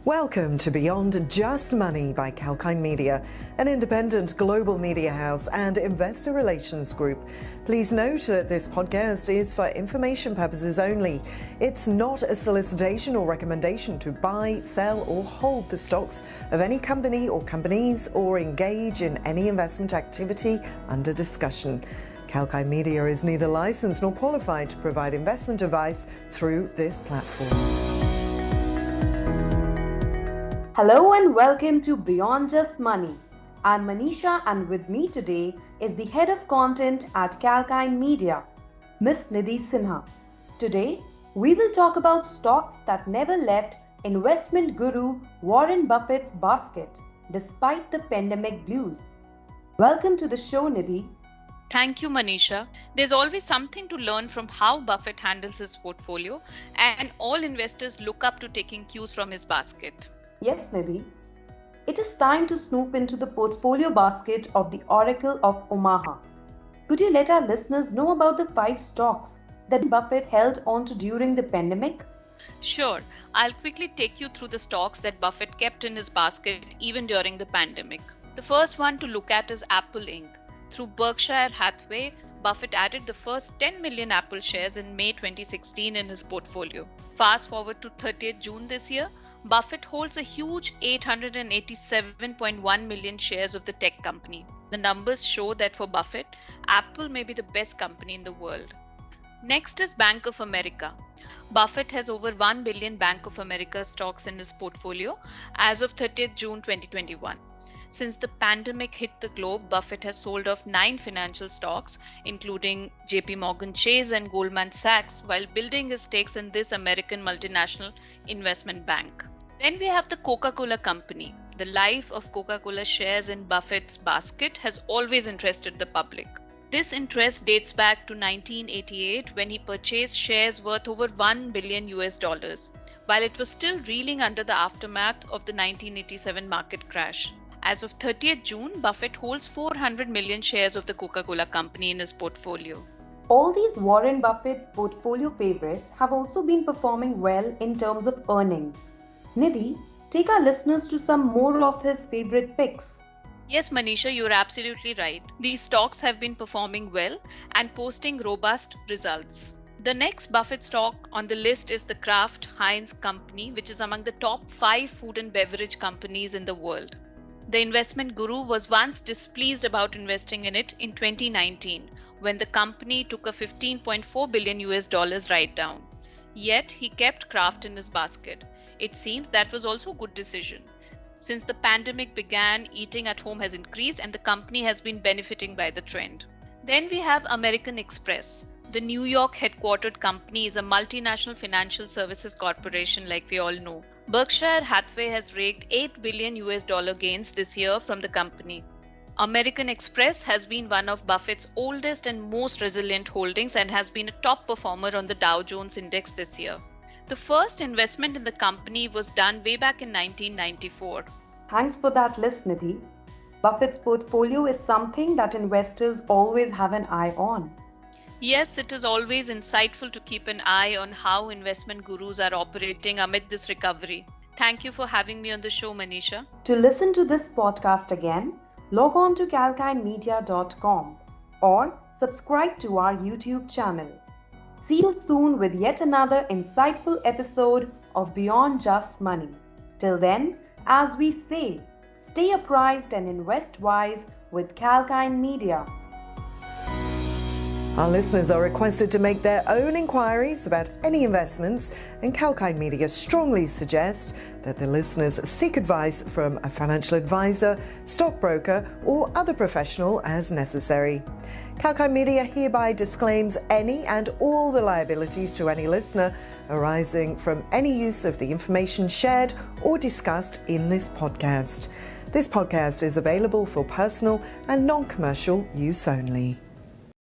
Welcome to Beyond Just Money by Kalkine Media, an independent global media house and investor relations group. Please note that this podcast is for information purposes only. It's not a solicitation or recommendation to buy, sell, or hold the stocks of any company or companies or engage in any investment activity under discussion. Kalkine Media is neither licensed nor qualified to provide investment advice through this platform. Hello and welcome to Beyond Just Money. I'm Manisha and with me today is the head of content at Kalkine Media, Miss Nidhi Sinha. Today, we will talk about stocks that never left investment guru Warren Buffett's basket despite the pandemic blues. Welcome to the show, Nidhi. Thank you, Manisha. There's always something to learn from how Buffett handles his portfolio, and all investors look up to taking cues from his basket. Yes, Nidhi. It is time to snoop into the portfolio basket of the Oracle of Omaha. Could you let our listeners know about the 5 stocks that Buffett held onto during the pandemic? Sure, I'll quickly take you through the stocks that Buffett kept in his basket even during the pandemic. The first one to look at is Apple Inc. Through Berkshire Hathaway, Buffett added the first 10 million Apple shares in May 2016 in his portfolio. Fast forward to 30th June this year, Buffett holds a huge 887.1 million shares of the tech company. The numbers show that for Buffett, Apple may be the best company in the world. Next is Bank of America. Buffett has over 1 billion Bank of America stocks in his portfolio as of 30th June 2021. Since the pandemic hit the globe, Buffett has sold off 9 financial stocks, including JP Morgan Chase and Goldman Sachs, while building his stakes in this American multinational investment bank. Then we have the Coca-Cola Company. The life of Coca-Cola shares in Buffett's basket has always interested the public. This interest dates back to 1988 when he purchased shares worth over $1 billion, while it was still reeling under the aftermath of the 1987 market crash. As of 30th June, Buffett holds 400 million shares of the Coca-Cola Company in his portfolio. All these Warren Buffett's portfolio favorites have also been performing well in terms of earnings. Nidhi, take our listeners to some more of his favorite picks. Yes, Manisha, you're absolutely right. These stocks have been performing well and posting robust results. The next Buffett stock on the list is the Kraft Heinz Company, which is among the top 5 food and beverage companies in the world. The investment guru was once displeased about investing in it in 2019 when the company took a $15.4 billion write-down. Yet he kept Kraft in his basket. It seems that was also a good decision. Since the pandemic began, eating at home has increased and the company has been benefiting by the trend. Then we have American Express. The New York headquartered company is a multinational financial services corporation like we all know. Berkshire Hathaway has raked $8 billion gains this year from the company. American Express has been one of Buffett's oldest and most resilient holdings and has been a top performer on the Dow Jones Index this year. The first investment in the company was done way back in 1994. Thanks for that list, Nidhi. Buffett's portfolio is something that investors always have an eye on. Yes, it is always insightful to keep an eye on how investment gurus are operating amid this recovery. Thank you for having me on the show, Manisha. To listen to this podcast again, log on to kalkinemedia.com or subscribe to our YouTube channel. See you soon with yet another insightful episode of Beyond Just Money. Till then, as we say, stay apprised and invest wise with Kalkine Media. Our listeners are requested to make their own inquiries about any investments, and Kalkine Media strongly suggest that the listeners seek advice from a financial advisor, stockbroker, or other professional as necessary. Kalkine Media hereby disclaims any and all the liabilities to any listener arising from any use of the information shared or discussed in this podcast. This podcast is available for personal and non-commercial use only.